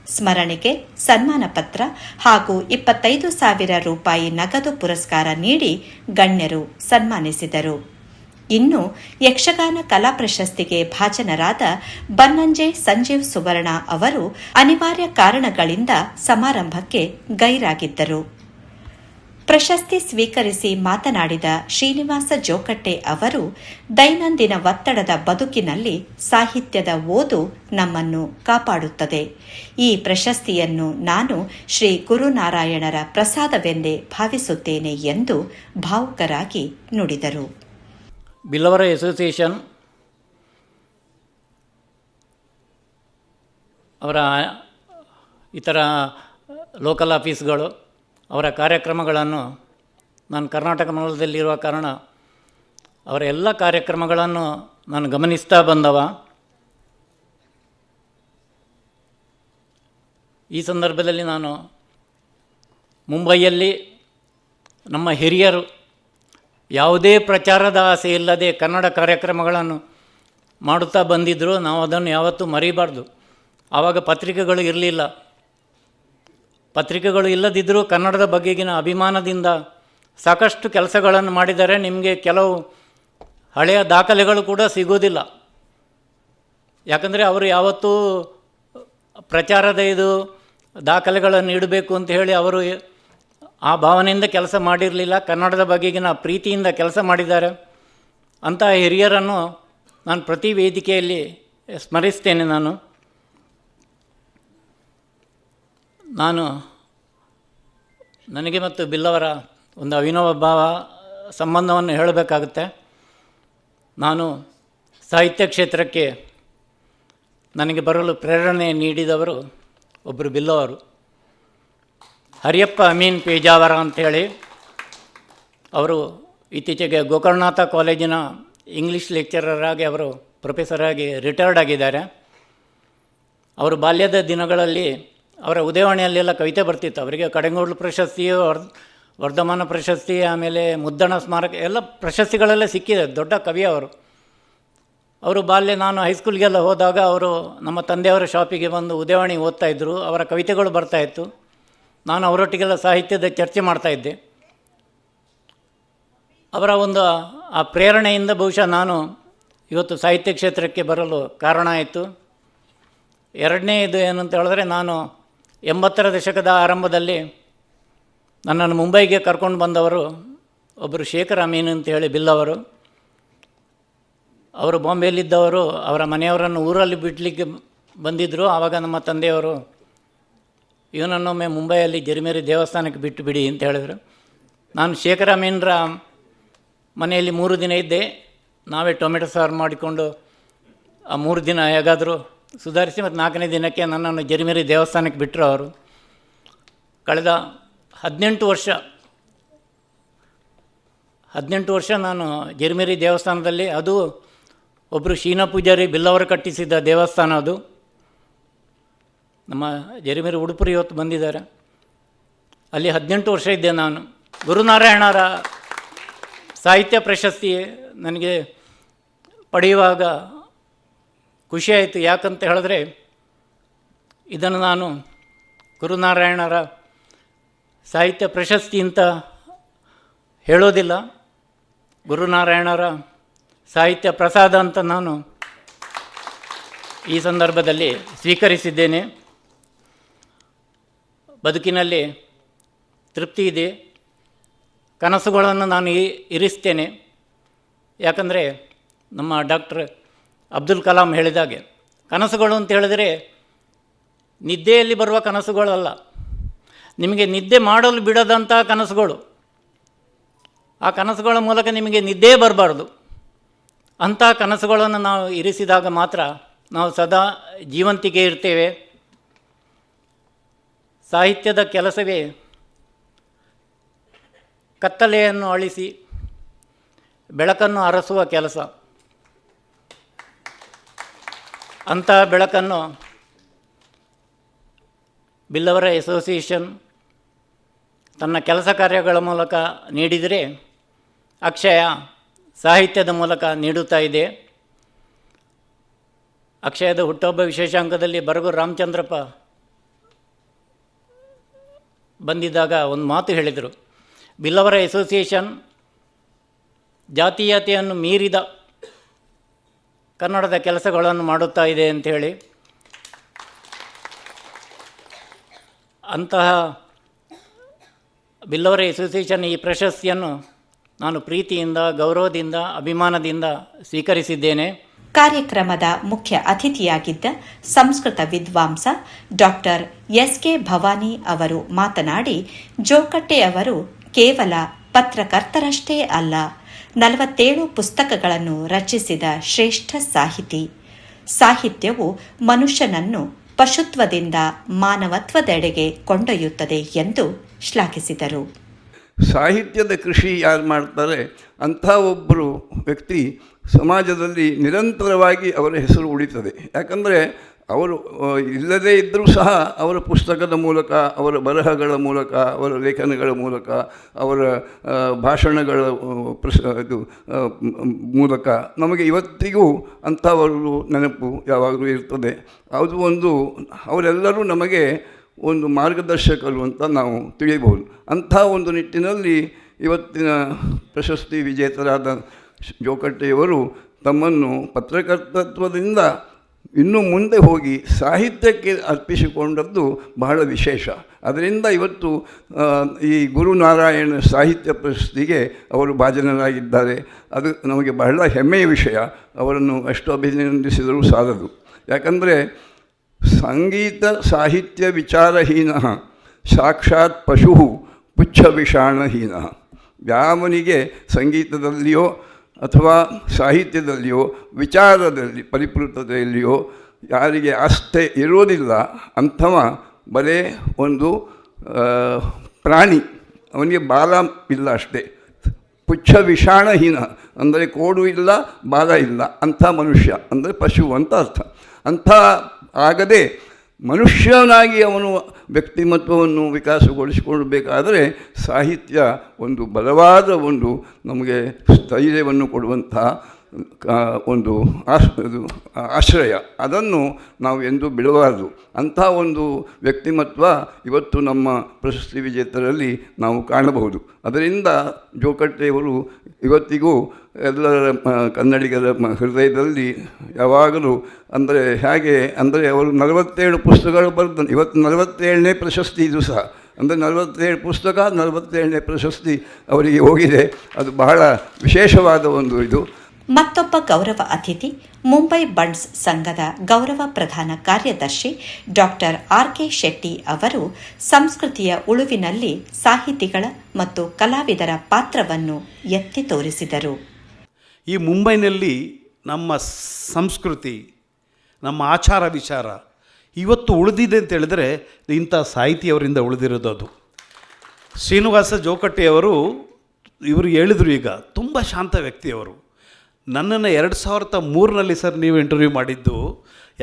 ಸ್ಮರಣೆಗೆ ಸನ್ಮಾನ ಪತ್ರ ಹಾಗೂ 25,000 ರೂಪಾಯಿ ನಗದು ಪುರಸ್ಕಾರ ನೀಡಿ ಗಣ್ಯರು ಸನ್ಮಾನಿಸಿದರು. ಇನ್ನು ಯಕ್ಷಗಾನ ಕಲಾ ಪ್ರಶಸ್ತಿಗೆ ಭಾಜನರಾದ ಬನ್ನಂಜೆ ಸಂಜೀವ್ ಸುವರ್ಣ ಅವರು ಅನಿವಾರ್ಯ ಕಾರಣಗಳಿಂದ ಸಮಾರಂಭಕ್ಕೆ ಗೈರಾಗಿದ್ದರು. ಪ್ರಶಸ್ತಿ ಸ್ವೀಕರಿಸಿ ಮಾತನಾಡಿದ ಶ್ರೀನಿವಾಸ ಜೋಕಟ್ಟೆ ಅವರು, ದೈನಂದಿನ ಒತ್ತಡದ ಬದುಕಿನಲ್ಲಿ ಸಾಹಿತ್ಯದ ಓದು ನಮ್ಮನ್ನು ಕಾಪಾಡುತ್ತದೆ. ಈ ಪ್ರಶಸ್ತಿಯನ್ನು ನಾನು ಶ್ರೀ ಗುರುನಾರಾಯಣರ ಪ್ರಸಾದವೆಂದೇ ಭಾವಿಸುತ್ತೇನೆ ಎಂದು ಭಾವುಕರಾಗಿ ನುಡಿದರು. ಬಿಲ್ಲವರ ಅಸೋಸಿಯೇಷನ್ ಅವರ ಇತರ ಲೋಕಲ್ ಆಫೀಸ್ಗಳು ಅವರ ಕಾರ್ಯಕ್ರಮಗಳನ್ನು ನಾನು ಕರ್ನಾಟಕ ಮೂಲದಲ್ಲಿರುವ ಕಾರಣ ಅವರ ಎಲ್ಲ ಕಾರ್ಯಕ್ರಮಗಳನ್ನು ನಾನು ಗಮನಿಸ್ತಾ ಬಂದವ. ಈ ಸಂದರ್ಭದಲ್ಲಿ ನಾನು ಮುಂಬೈಯಲ್ಲಿ ನಮ್ಮ ಹಿರಿಯರು ಯಾವುದೇ ಪ್ರಚಾರದ ಆಸೆ ಇಲ್ಲದೆ ಕನ್ನಡ ಕಾರ್ಯಕ್ರಮಗಳನ್ನು ಮಾಡುತ್ತಾ ಬಂದಿದ್ದರು. ನಾವು ಅದನ್ನು ಯಾವತ್ತೂ ಮರಿಬಾರ್ದು. ಆವಾಗ ಪತ್ರಿಕೆಗಳು ಇರಲಿಲ್ಲ. ಪತ್ರಿಕೆಗಳು ಇಲ್ಲದಿದ್ದರೂ ಕನ್ನಡದ ಬಗೆಗಿನ ಅಭಿಮಾನದಿಂದ ಸಾಕಷ್ಟು ಕೆಲಸಗಳನ್ನು ಮಾಡಿದ್ದಾರೆ. ನಿಮಗೆ ಕೆಲವು ಹಳೆಯ ದಾಖಲೆಗಳು ಕೂಡ ಸಿಗೋದಿಲ್ಲ. ಯಾಕಂದರೆ ಅವರು ಯಾವತ್ತೂ ಪ್ರಚಾರದ ದಾಖಲೆಗಳನ್ನು ಇಡಬೇಕು ಅಂತ ಹೇಳಿ ಅವರು ಆ ಭಾವನೆಯಿಂದ ಕೆಲಸ ಮಾಡಿರಲಿಲ್ಲ. ಕನ್ನಡದ ಬಗೆಗಿನ ಪ್ರೀತಿಯಿಂದ ಕೆಲಸ ಮಾಡಿದ್ದಾರೆ. ಅಂತಹ ಹಿರಿಯರನ್ನು ನಾನು ಪ್ರತಿ ವೇದಿಕೆಯಲ್ಲಿ ಸ್ಮರಿಸ್ತೇನೆ. ನನಗೆ ಮತ್ತು ಬಿಲ್ಲವರ ಒಂದು ಅವಿನಾಭಾವ ಸಂಬಂಧವನ್ನು ಹೇಳಬೇಕಾಗುತ್ತೆ. ನಾನು ಸಾಹಿತ್ಯ ಕ್ಷೇತ್ರಕ್ಕೆ ನನಗೆ ಬರಲು ಪ್ರೇರಣೆ ನೀಡಿದವರು ಒಬ್ಬರು ಬಿಲ್ಲವರು, ಹರಿಯಪ್ಪ ಅಮೀನ್ ಪೇಜಾವರ ಅಂಥೇಳಿ. ಅವರು ಇತ್ತೀಚೆಗೆ ಗೋಕರ್ಣನಾಥ ಕಾಲೇಜಿನ ಇಂಗ್ಲೀಷ್ ಲೆಕ್ಚರರ್ ಆಗಿ ಅವರು ಪ್ರೊಫೆಸರ್ ಆಗಿ ರಿಟೈರ್ಡ್ ಆಗಿದ್ದಾರೆ. ಅವರು ಬಾಲ್ಯದ ದಿನಗಳಲ್ಲಿ ಅವರ ಉದಯವಾಣಿಯಲ್ಲೆಲ್ಲ ಕವಿತೆ ಬರ್ತಿತ್ತು. ಅವರಿಗೆ ಕಡೆಂಗೋಡ್ಲು ಪ್ರಶಸ್ತಿ, ವರ್ಧಮಾನ ಪ್ರಶಸ್ತಿ, ಆಮೇಲೆ ಮುದ್ದಣ ಸ್ಮಾರಕ ಎಲ್ಲ ಪ್ರಶಸ್ತಿಗಳೆಲ್ಲ ಸಿಕ್ಕಿದೆ. ದೊಡ್ಡ ಕವಿ ಅವರು ಬಾಲ್ಯ ನಾನು ಹೈಸ್ಕೂಲ್ಗೆಲ್ಲ ಹೋದಾಗ ಅವರು ನಮ್ಮ ತಂದೆಯವರ ಶಾಪಿಗೆ ಬಂದು ಉದಯವಾಣಿ ಓದ್ತಾಯಿದ್ರು. ಅವರ ಕವಿತೆಗಳು ಬರ್ತಾಯಿತ್ತು. ನಾನು ಅವರೊಟ್ಟಿಗೆಲ್ಲ ಸಾಹಿತ್ಯದ ಚರ್ಚೆ ಮಾಡ್ತಾಯಿದ್ದೆ. ಅವರ ಒಂದು ಆ ಪ್ರೇರಣೆಯಿಂದ ಬಹುಶಃ ನಾನು ಇವತ್ತು ಸಾಹಿತ್ಯ ಕ್ಷೇತ್ರಕ್ಕೆ ಬರಲು ಕಾರಣ ಆಯಿತು. ಎರಡನೇ ಇದು ಏನಂತ ಹೇಳಿದ್ರೆ, ನಾನು 80ರ ದಶಕದ ಆರಂಭದಲ್ಲಿ ನನ್ನನ್ನು ಮುಂಬೈಗೆ ಕರ್ಕೊಂಡು ಬಂದವರು ಒಬ್ಬರು ಶೇಖರ್ ಅಮೀನ್ ಅಂತೇಳಿ ಬಿಲ್ಲವರು. ಅವರು ಬಾಂಬೆಯಲ್ಲಿದ್ದವರು. ಅವರ ಮನೆಯವರನ್ನು ಊರಲ್ಲಿ ಬಿಡಲಿಕ್ಕೆ ಬಂದಿದ್ದರು. ಆವಾಗ ನಮ್ಮ ತಂದೆಯವರು ಇವನನ್ನೊಮ್ಮೆ ಮುಂಬೈಯಲ್ಲಿ ಜರಿಮೇರಿ ದೇವಸ್ಥಾನಕ್ಕೆ ಬಿಟ್ಟು ಬಿಡಿ ಅಂತ ಹೇಳಿದರು. ನಾನು ಶೇಖರ್ ಅಮೀನ್ರ ಮನೆಯಲ್ಲಿ 3 ದಿನ ಇದ್ದೆ. ನಾವೇ ಟೊಮೆಟೊ ಸಾರು ಮಾಡಿಕೊಂಡು ಆ 3 ದಿನ ಹೇಗಾದರೂ ಸುಧಾರಿಸಿ ಮತ್ತು 4ನೇ ದಿನಕ್ಕೆ ನನ್ನನ್ನು ಜರಿಮೇರಿ ದೇವಸ್ಥಾನಕ್ಕೆ ಬಿಟ್ಟರು ಅವರು. ಕಳೆದ 18 ವರ್ಷ ನಾನು ಜರಿಮೇರಿ ದೇವಸ್ಥಾನದಲ್ಲಿ, ಅದು ಒಬ್ಬರು ಶೀನಾ ಪೂಜಾರಿ ಬಿಲ್ಲವರು ಕಟ್ಟಿಸಿದ ದೇವಸ್ಥಾನ. ಅದು ನಮ್ಮ ಜರಿಮೇರಿ ಉಡುಪುರಿ ಇವತ್ತು ಬಂದಿದ್ದಾರೆ. ಅಲ್ಲಿ 18 ವರ್ಷ ಇದ್ದೆ ನಾನು. ಗುರುನಾರಾಯಣರ ಸಾಹಿತ್ಯ ಪ್ರಶಸ್ತಿ ನನಗೆ ಪಡೆಯುವಾಗ ಖುಷಿಯಾಯಿತು. ಯಾಕಂತ ಹೇಳಿದ್ರೆ ಇದನ್ನು ನಾನು ಗುರುನಾರಾಯಣರ ಸಾಹಿತ್ಯ ಪ್ರಶಸ್ತಿ ಅಂತ ಹೇಳೋದಿಲ್ಲ, ಗುರುನಾರಾಯಣರ ಸಾಹಿತ್ಯ ಪ್ರಸಾದ ಅಂತ ನಾನು ಈ ಸಂದರ್ಭದಲ್ಲಿ ಸ್ವೀಕರಿಸಿದ್ದೇನೆ. ಬದುಕಿನಲ್ಲಿ ತೃಪ್ತಿ ಇದೆ. ಕನಸುಗಳನ್ನು ನಾನು ಇರಿಸ್ತೇನೆ. ಯಾಕಂದರೆ ನಮ್ಮ ಡಾಕ್ಟರ್ ಅಬ್ದುಲ್ ಕಲಾಂ ಹೇಳಿದಾಗೆ, ಕನಸುಗಳು ಅಂತ ಹೇಳಿದರೆ ನಿದ್ದೆಯಲ್ಲಿ ಬರುವ ಕನಸುಗಳಲ್ಲ, ನಿಮಗೆ ನಿದ್ದೆ ಮಾಡಲು ಬಿಡದಂಥ ಕನಸುಗಳು. ಆ ಕನಸುಗಳ ಮೂಲಕ ನಿಮಗೆ ನಿದ್ದೆ ಬರಬಾರ್ದು. ಅಂಥ ಕನಸುಗಳನ್ನು ನಾವು ಇರಿಸಿದಾಗ ಮಾತ್ರ ನಾವು ಸದಾ ಜೀವಂತಿಕೆ ಇರ್ತೇವೆ. ಸಾಹಿತ್ಯದ ಕೆಲಸವೇ ಕತ್ತಲೆಯನ್ನು ಅಳಿಸಿ ಬೆಳಕನ್ನು ಹರಸುವ ಕೆಲಸ. ಅಂಥ ಬೆಳಕನ್ನು ಬಿಲ್ಲವರ ಅಸೋಸಿಯೇಷನ್ ತನ್ನ ಕೆಲಸ ಕಾರ್ಯಗಳ ಮೂಲಕ ನೀಡಿದರೆ, ಅಕ್ಷಯ ಸಾಹಿತ್ಯದ ಮೂಲಕ ನೀಡುತ್ತಾ ಇದೆ. ಅಕ್ಷಯದ ಹುಟ್ಟುಹಬ್ಬ ವಿಶೇಷಾಂಕದಲ್ಲಿ ಬರಗೂರು ರಾಮಚಂದ್ರಪ್ಪ ಬಂದಿದ್ದಾಗ ಒಂದು ಮಾತು ಹೇಳಿದರು, ಬಿಲ್ಲವರ ಅಸೋಸಿಯೇಷನ್ ಜಾತೀಯತೆಯನ್ನು ಮೀರಿದ ಕನ್ನಡದ ಕೆಲಸಗಳನ್ನು ಮಾಡುತ್ತಾ ಇದೆ ಅಂಥೇಳಿ. ಅಂತಹ ಬಿಲ್ಲವರ ಅಸೋಸಿಯೇಷನ್ ಈ ಪ್ರಶಸ್ತಿಯನ್ನು ನಾನು ಪ್ರೀತಿಯಿಂದ, ಗೌರವದಿಂದ, ಅಭಿಮಾನದಿಂದ ಸ್ವೀಕರಿಸಿದ್ದೇನೆ. ಕಾರ್ಯಕ್ರಮದ ಮುಖ್ಯ ಅತಿಥಿಯಾಗಿದ್ದ ಸಂಸ್ಕೃತ ವಿದ್ವಾಂಸ ಡಾಕ್ಟರ್ ಎಸ್.ಕೆ. ಭವಾನಿ ಅವರು ಮಾತನಾಡಿ, ಜೋಕಟ್ಟೆ ಅವರು ಕೇವಲ ಪತ್ರಕರ್ತರಷ್ಟೇ ಅಲ್ಲ, 47 ಪುಸ್ತಕಗಳನ್ನು ರಚಿಸಿದ ಶ್ರೇಷ್ಠ ಸಾಹಿತಿ. ಸಾಹಿತ್ಯವು ಮನುಷ್ಯನನ್ನು ಪಶುತ್ವದಿಂದ ಮಾನವತ್ವದೆಡೆಗೆ ಕೊಂಡೊಯ್ಯುತ್ತದೆ ಎಂದು ಶ್ಲಾಘಿಸಿದರು. ಸಾಹಿತ್ಯದ ಕೃಷಿ ಯಾರು ಮಾಡ್ತಾರೆ ಅಂಥ ಒಬ್ಬರು ವ್ಯಕ್ತಿ ಸಮಾಜದಲ್ಲಿ ನಿರಂತರವಾಗಿ ಅವರ ಹೆಸರು ಉಳಿತದೆ. ಯಾಕಂದರೆ ಅವರು ಇಲ್ಲದೇ ಇದ್ದರೂ ಸಹ ಅವರ ಪುಸ್ತಕದ ಮೂಲಕ, ಅವರ ಬರಹಗಳ ಮೂಲಕ, ಅವರ ಲೇಖನಗಳ ಮೂಲಕ, ಅವರ ಭಾಷಣಗಳ ಮೂಲಕ ನಮಗೆ ಇವತ್ತಿಗೂ ಅಂಥವರು ನೆನಪು ಯಾವಾಗಲೂ ಇರ್ತದೆ. ಅದು ಒಂದು, ಅವರೆಲ್ಲರೂ ನಮಗೆ ಒಂದು ಮಾರ್ಗದರ್ಶಕರು ಅಂತ ನಾವು ತಿಳಿಯಬಹುದು. ಅಂಥ ಒಂದು ನಿಟ್ಟಿನಲ್ಲಿ ಇವತ್ತಿನ ಪ್ರಶಸ್ತಿ ವಿಜೇತರಾದ ಜೋಕಟ್ಟೆಯವರು ತಮ್ಮನ್ನು ಪತ್ರಕರ್ತತ್ವದಿಂದ ಇನ್ನೂ ಮುಂದೆ ಹೋಗಿ ಸಾಹಿತ್ಯಕ್ಕೆ ಅರ್ಪಿಸಿಕೊಂಡದ್ದು ಬಹಳ ವಿಶೇಷ. ಅದರಿಂದ ಇವತ್ತು ಈ ಗುರುನಾರಾಯಣ ಸಾಹಿತ್ಯ ಪ್ರಶಸ್ತಿಗೆ ಅವರು ಭಾಜನರಾಗಿದ್ದಾರೆ. ಅದು ನಮಗೆ ಬಹಳ ಹೆಮ್ಮೆಯ ವಿಷಯ. ಅವರನ್ನು ಅಷ್ಟು ಅಭಿನಂದಿಸಿದರೂ ಸಾಲದು. ಯಾಕಂದರೆ ಸಂಗೀತ ಸಾಹಿತ್ಯ ವಿಚಾರಹೀನ ಸಾಕ್ಷಾತ್ ಪಶು ಪುಚ್ಛವಿಷಾಣಹೀನ. ಯಾವನಿಗೆ ಸಂಗೀತದಲ್ಲಿಯೋ ಅಥವಾ ಸಾಹಿತ್ಯದಲ್ಲಿಯೋ ವಿಚಾರದಲ್ಲಿ ಪರಿಪೂರ್ಣತೆಯಲ್ಲಿಯೋ ಯಾರಿಗೆ ಆಸ್ಥೆ ಇರೋದಿಲ್ಲ ಅಂಥವ ಬರೇ ಒಂದು ಪ್ರಾಣಿ, ಅವನಿಗೆ ಬಾಲ ಇಲ್ಲ ಅಷ್ಟೇ. ಪುಚ್ಛ ವಿಷಾಣಹೀನ ಅಂದರೆ ಕೋಡು ಇಲ್ಲ, ಬಾಲ ಇಲ್ಲ, ಅಂಥ ಮನುಷ್ಯ ಅಂದರೆ ಪಶು ಅಂತ ಅರ್ಥ. ಅಂಥ ಆಗದೆ ಮನುಷ್ಯನಾಗಿ ಅವನು ವ್ಯಕ್ತಿಮತ್ವವನ್ನು ವಿಕಾಸಗೊಳಿಸಿಕೊಳ್ಳಬೇಕಾದರೆ ಸಾಹಿತ್ಯ ಒಂದು ಬಲವಾದ ಒಂದು ನಮಗೆ ಸ್ಥೈರ್ಯವನ್ನು ಕೊಡುವಂಥ ಒಂದು ಆಶ್ರಯ. ಅದನ್ನು ನಾವು ಎಂದೂ ಬಿಡಬಾರದು. ಅಂಥ ಒಂದು ವ್ಯಕ್ತಿಮತ್ವ ಇವತ್ತು ನಮ್ಮ ಪ್ರಶಸ್ತಿ ವಿಜೇತರಲ್ಲಿ ನಾವು ಕಾಣಬಹುದು. ಅದರಿಂದ ಜೋಕಟ್ಟೆಯವರು ಇವತ್ತಿಗೂ ಎಲ್ಲರ ಕನ್ನಡಿಗರ ಹೃದಯದಲ್ಲಿ ಯಾವಾಗಲೂ, ಅಂದರೆ ಹೇಗೆ ಅಂದರೆ ಅವರು 47 ಪುಸ್ತಕಗಳು ಬರೆದು, ಇವತ್ತು 47ನೇ ಪ್ರಶಸ್ತಿ ಇದು ಸಹ. ಅಂದರೆ 47 ಪುಸ್ತಕ, 47ನೇ ಪ್ರಶಸ್ತಿ ಅವರಿಗೆ ಹೋಗಿದೆ. ಅದು ಬಹಳ ವಿಶೇಷವಾದ ಒಂದು ಇದು. ಮತ್ತೊಬ್ಬ ಗೌರವ ಅತಿಥಿ ಮುಂಬೈ ಬಂಡ್ಸ್ ಸಂಘದ ಗೌರವ ಪ್ರಧಾನ ಕಾರ್ಯದರ್ಶಿ ಡಾಕ್ಟರ್ ಆರ್.ಕೆ. ಶೆಟ್ಟಿ ಅವರು ಸಂಸ್ಕೃತಿಯ ಉಳುವಿನಲ್ಲಿ ಸಾಹಿತಿಗಳ ಮತ್ತು ಕಲಾವಿದರ ಪಾತ್ರವನ್ನು ಎತ್ತಿ ತೋರಿಸಿದರು. ಈ ಮುಂಬೈನಲ್ಲಿ ನಮ್ಮ ಸಂಸ್ಕೃತಿ, ನಮ್ಮ ಆಚಾರ ವಿಚಾರ ಇವತ್ತು ಉಳಿದಿದೆ ಅಂತ ಹೇಳಿದ್ರೆ ಇಂಥ ಸಾಹಿತಿಯವರಿಂದ ಉಳಿದಿರೋದು. ಅದು ಶ್ರೀನಿವಾಸ ಜೋಕಟ್ಟೆಯವರು ಇವರು ಹೇಳಿದರು, ಈಗ ತುಂಬ ಶಾಂತ ವ್ಯಕ್ತಿಯವರು. ನನ್ನನ್ನು 2003ರಲ್ಲಿ ಸರ್ ನೀವು ಇಂಟರ್ವ್ಯೂ ಮಾಡಿದ್ದು,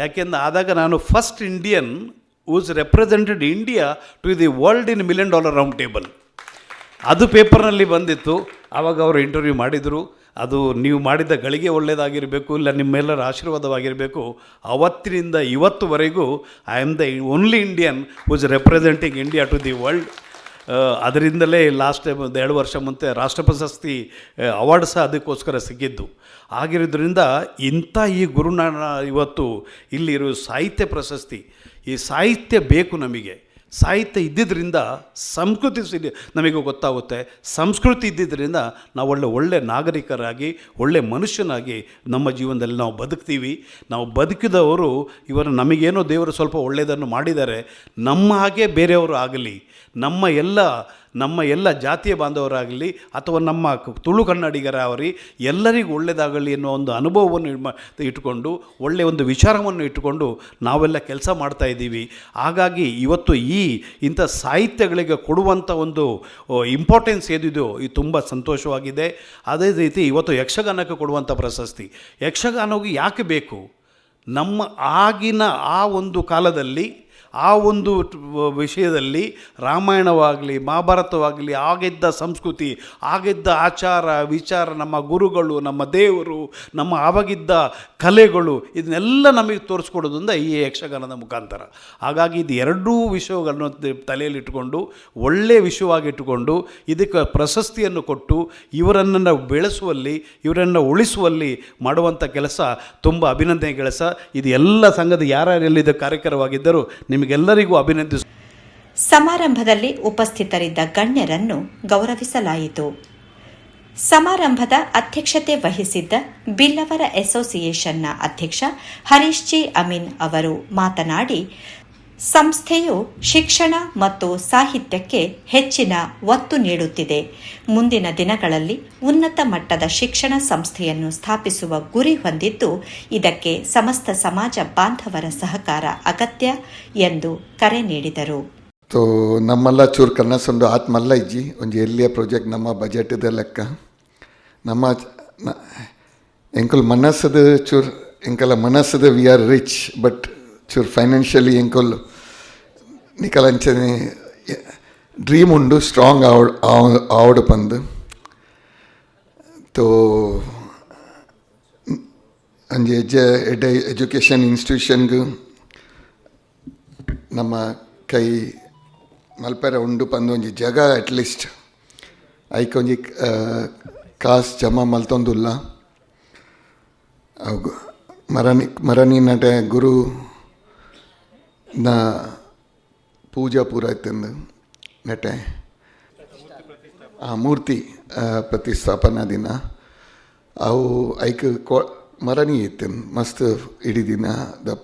ಯಾಕೆಂದ್ರೆ ಆದಾಗ ನಾನು first Indian whose represented India to the world in $1 million round table. ಅದು ಪೇಪರ್ನಲ್ಲಿ ಬಂದಿತ್ತು. ಆವಾಗ ಅವರು ಇಂಟರ್ವ್ಯೂ ಮಾಡಿದರು. ಅದು ನೀವು ಮಾಡಿದ ಗಳಿಗೆ ಒಳ್ಳೆಯದಾಗಿರಬೇಕು, ಇಲ್ಲ ನಿಮ್ಮೆಲ್ಲರ ಆಶೀರ್ವಾದವಾಗಿರಬೇಕು. ಅವತ್ತಿನಿಂದ ಇವತ್ತುವರೆಗೂ I am the only Indian who's representing India to the world. ಅದರಿಂದಲೇ ಲಾಸ್ಟ್ ಟೈಮ್ 2 ವರ್ಷ ಮುಂಚೆ ರಾಷ್ಟ್ರ ಪ್ರಶಸ್ತಿ ಅವಾರ್ಡ್ ಸಹ ಅದಕ್ಕೋಸ್ಕರ ಸಿಕ್ಕಿದ್ದು. ಆಗಿರೋದ್ರಿಂದ ಇಂಥ ಈ ಗುರುನಾನ ಇವತ್ತು ಇಲ್ಲಿರೋ ಸಾಹಿತ್ಯ ಪ್ರಶಸ್ತಿ, ಈ ಸಾಹಿತ್ಯ ಬೇಕು ನಮಗೆ. ಸಾಹಿತ್ಯ ಇದ್ದಿದ್ದರಿಂದ ಸಂಸ್ಕೃತಿ ನಮಗೆ ಗೊತ್ತಾಗುತ್ತೆ. ಸಂಸ್ಕೃತಿ ಇದ್ದಿದ್ದರಿಂದ ನಾವು ಒಳ್ಳೆ ನಾಗರಿಕರಾಗಿ, ಒಳ್ಳೆ ಮನುಷ್ಯನಾಗಿ ನಮ್ಮ ಜೀವನದಲ್ಲಿ ನಾವು ಬದುಕ್ತೀವಿ. ನಾವು ಬದುಕಿದವರು ಇವರು ನಮಗೇನೋ ದೇವರು ಸ್ವಲ್ಪ ಒಳ್ಳೆಯದನ್ನು ಮಾಡಿದ್ದಾರೆ, ನಮ್ಮ ಹಾಗೆ ಬೇರೆಯವರು ಆಗಲಿ, ನಮ್ಮ ಎಲ್ಲ ಜಾತಿಯ ಬಾಂಧವರಾಗಲಿ ಅಥವಾ ನಮ್ಮ ತುಳು ಕನ್ನಡಿಗರಾಗಲಿ ಎಲ್ಲರಿಗೂ ಒಳ್ಳೆಯದಾಗಲಿ ಅನ್ನೋ ಒಂದು ಅನುಭವವನ್ನು ಇಟ್ಟುಕೊಂಡು, ಒಳ್ಳೆಯ ಒಂದು ವಿಚಾರವನ್ನು ಇಟ್ಟುಕೊಂಡು ನಾವೆಲ್ಲ ಕೆಲಸ ಮಾಡ್ತಾಯಿದ್ದೀವಿ. ಹಾಗಾಗಿ ಇವತ್ತು ಇಂಥ ಸಾಹಿತ್ಯಗಳಿಗೆ ಕೊಡುವಂಥ ಒಂದು ಇಂಪಾರ್ಟೆನ್ಸ್ ಏನಿದೆಯೋ ಇದು ತುಂಬ ಸಂತೋಷವಾಗಿದೆ. ಅದೇ ರೀತಿ ಇವತ್ತು ಯಕ್ಷಗಾನಕ್ಕೆ ಕೊಡುವಂಥ ಪ್ರಶಸ್ತಿ, ಯಕ್ಷಗಾನವು ಯಾಕೆ ಬೇಕು? ನಮ್ಮ ಆಗಿನ ಆ ಒಂದು ಕಾಲದಲ್ಲಿ, ಆ ಒಂದು ವಿಷಯದಲ್ಲಿ ರಾಮಾಯಣವಾಗಲಿ ಮಹಾಭಾರತವಾಗಲಿ, ಆಗಿದ್ದ ಸಂಸ್ಕೃತಿ, ಆಗಿದ್ದ ಆಚಾರ ವಿಚಾರ, ನಮ್ಮ ಗುರುಗಳು, ನಮ್ಮ ದೇವರು, ನಮ್ಮ ಆವಾಗಿದ್ದ ಕಲೆಗಳು, ಇದನ್ನೆಲ್ಲ ನಮಗೆ ತೋರಿಸ್ಕೊಡೋದ್ರಿಂದ ಈ ಯಕ್ಷಗಾನದ ಮುಖಾಂತರ. ಹಾಗಾಗಿ ಇದು ಎರಡೂ ವಿಷಯಗಳನ್ನು ತಲೆಯಲ್ಲಿಟ್ಟುಕೊಂಡು, ಒಳ್ಳೆಯ ವಿಷಯವಾಗಿಟ್ಟುಕೊಂಡು ಇದಕ್ಕೆ ಪ್ರಶಸ್ತಿಯನ್ನು ಕೊಟ್ಟು ಇವರನ್ನು ನಾವು ಬೆಳೆಸುವಲ್ಲಿ, ಇವರನ್ನು ಉಳಿಸುವಲ್ಲಿ ಮಾಡುವಂಥ ಕೆಲಸ ತುಂಬ ಅಭಿನಂದನೆ ಕೆಲಸ. ಇದು ಎಲ್ಲ ಸಂಘದ ಯಾರ್ಯಾರೆಲ್ಲಿದ್ದ ಕಾರ್ಯಕ್ರಮವಾಗಿದ್ದರೂ ನಿಮಗೆಲ್ಲರಿಗೂ ಅಭಿನಂದಿಸ. ಸಮಾರಂಭದಲ್ಲಿ ಉಪಸ್ಥಿತರಿದ್ದ ಗಣ್ಯರನ್ನು ಗೌರವಿಸಲಾಯಿತು. ಸಮಾರಂಭದ ಅಧ್ಯಕ್ಷತೆ ವಹಿಸಿದ್ದ ಬಿಲ್ಲವರ ಅಸೋಸಿಯೇಷನ್ನ ಅಧ್ಯಕ್ಷ ಹರೀಶ್ ಜಿ ಅಮೀನ್ ಅವರು ಮಾತನಾಡಿ, ಸಂಸ್ಥೆಯು ಶಿಕ್ಷಣ ಮತ್ತು ಸಾಹಿತ್ಯಕ್ಕೆ ಹೆಚ್ಚಿನ ಒತ್ತು ನೀಡುತ್ತಿದೆ. ಮುಂದಿನ ದಿನಗಳಲ್ಲಿ ಉನ್ನತ ಮಟ್ಟದ ಶಿಕ್ಷಣ ಸಂಸ್ಥೆಯನ್ನು ಸ್ಥಾಪಿಸುವ ಗುರಿ ಹೊಂದಿದ್ದು, ಇದಕ್ಕೆ ಸಮಸ್ತ ಸಮಾಜ ಬಾಂಧವರ ಸಹಕಾರ ಅಗತ್ಯ ಎಂದು ಕರೆ ನೀಡಿದರು. ನಮ್ಮೆಲ್ಲ ಚೂರು ಕನಸೊಂದು ಆತ್ಮಲ್ಲ ಇಜ್ಜಿ ಒಂದು ಎಲ್ಲಿಯ ಪ್ರಾಜೆಕ್ಟ್ ನಮ್ಮ ಬಜೆಟ್ದ ಲೆಕ್ಕ ನಮ್ಮ ಎಂಕಲ್ ಮನಸ್ಸದ ಚೂರು ಎಂಕಲ ಮನಸ್ಸದ ವಿ ಆರ್ ರಿಚ್ ಬಟ್ ಚೂರು ಫೈನಾನ್ಷಿಯಲಿ ಎಂಕಲ್ ನಿಕಲಂಚನೆ ಡ್ರೀಮ್ ಉಂಡು ಸ್ಟ್ರಾಂಗ್ ಆವಡು ಪಂದು ತೋ ಒಂಜಿ ಎಜುಕೇಷನ್ ಇನ್ಸ್ಟಿಟ್ಯೂಷನ್ಗೆ ನಮ್ಮ ಕೈ ಮಲ್ಪೆರ ಉಂಡು ಪಂದು ಒಂಜಿ ಜಾಗ ಅಟ್ಲೀಸ್ಟ್ ಐಕ್ ಒಂಜಿ ಕಾಸು ಜಮಾ ಮಲ್ತೊಂದುಲ್ಲ. ಮರಣಿ ನಟೆ ಗುರು ನ ಪೂಜಾ ಪೂರ ಇತ್ತಂದು ನಟೆ ಮೂರ್ತಿ ಪ್ರತಿಷ್ಠಾಪನಾ ದಿನ ಅವು ಐಕ್ ಮರಣಿ ಇತ್ತಂದು ಮಸ್ತ್ ಇಡೀ ದಿನದ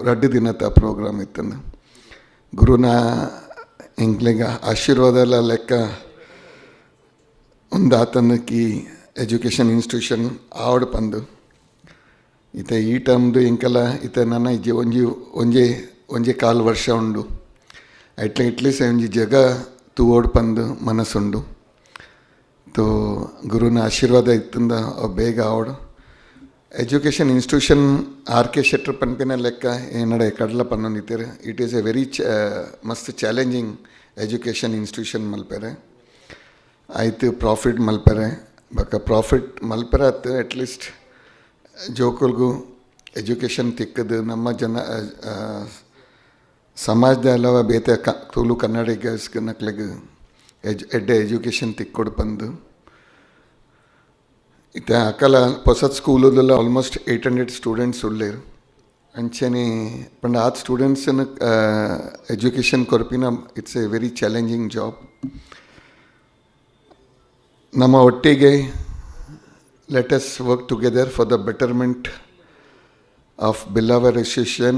ರಡ್ಡು ದಿನದ ಪ್ರೋಗ್ರಾಮ್ ಇತ್ತಂದು. ಗುರುನ ಎಂಕ್ಲಿಗೆ ಆಶೀರ್ವಾದ ಲೆಕ್ಕ ಒಂದು ಆತನಕ್ಕೆ ಎಜುಕೇಷನ್ ಇನ್ಸ್ಟಿಟ್ಯೂಷನ್ ಆವಡು ಪಂದು ಈತ ಈ ಟರ್ಮ್ದು ಎಂಕಲ ಈತ ನನ್ನ ಇಜ್ಜೆ ಒಂಜೆ ಕಾಲು ವರ್ಷ ಉಂಡು ಅಟ್ಲೀಸ್ಟ್ ಒಂಜಿ ಜಗ ತೂವೋಡು ಪಂದು ಮನಸ್ಸುಂಡು. ತೋ ಗುರುನ ಆಶೀರ್ವಾದ ಇತ್ತಂದ ಬೇಗ ಆವಡು ಎಜುಕೇಷನ್ ಇನ್ಸ್ಟಿಟ್ಯೂಷನ್ ಆರ್.ಕೆ. ಶೆಟ್ಟರ್ ಪನ್ಪಿನ ಲೆಕ್ಕ ಏನಡೆ ಕಡಲ ಪನ್ನೊಂದಿತ್ತೇರು. ಇಟ್ ಈಸ್ ಎ ವೆರಿ ಮಸ್ತ್ ಚಾಲೆಂಜಿಂಗ್ ಎಜುಕೇಷನ್ ಇನ್ಸ್ಟಿಟ್ಯೂಷನ್ ಮಲ್ಪೆರೆ ಆಯ್ತು ಪ್ರಾಫಿಟ್ ಮಲ್ಪೆರೆ ಬಕ್ಕ ಪ್ರಾಫಿಟ್ ಮಲ್ಪೆರೆ ಆಯ್ತು ಅಟ್ಲೀಸ್ಟ್ ಜೋಕುಲ್ಗೂ ಎಜುಕೇಷನ್ ತಿಕ್ಕದು ನಮ್ಮ ಸಮಾಜದ ಅಲ್ಲವ ಬೇತೆ ತುಳು ಕನ್ನಡಿಗರ್ಸ್ಗೆ ನಕ್ಲಿಗೆ ಎಡ್ಡೆ ಎಜುಕೇಷನ್ ತಿಕ್ಕೊಡು ಬಂದು ಇತ್ತೆ ಅಕ್ಕಲ ಹೊಸದು ಸ್ಕೂಲದಲ್ಲ ಆಲ್ಮೋಸ್ಟ್ 800 ಸ್ಟೂಡೆಂಟ್ಸ್ ಉಳ್ಳೇರು. ಅಂಚನೆ ಪಂಡ ಆದ ಸ್ಟೂಡೆಂಟ್ಸನ್ನು ಎಜುಕೇಷನ್ ಕೊರಪಿನ it's a very challenging job. ನಮ್ಮ ಒಟ್ಟಿಗೆ let us work together for the betterment of Billavar Association,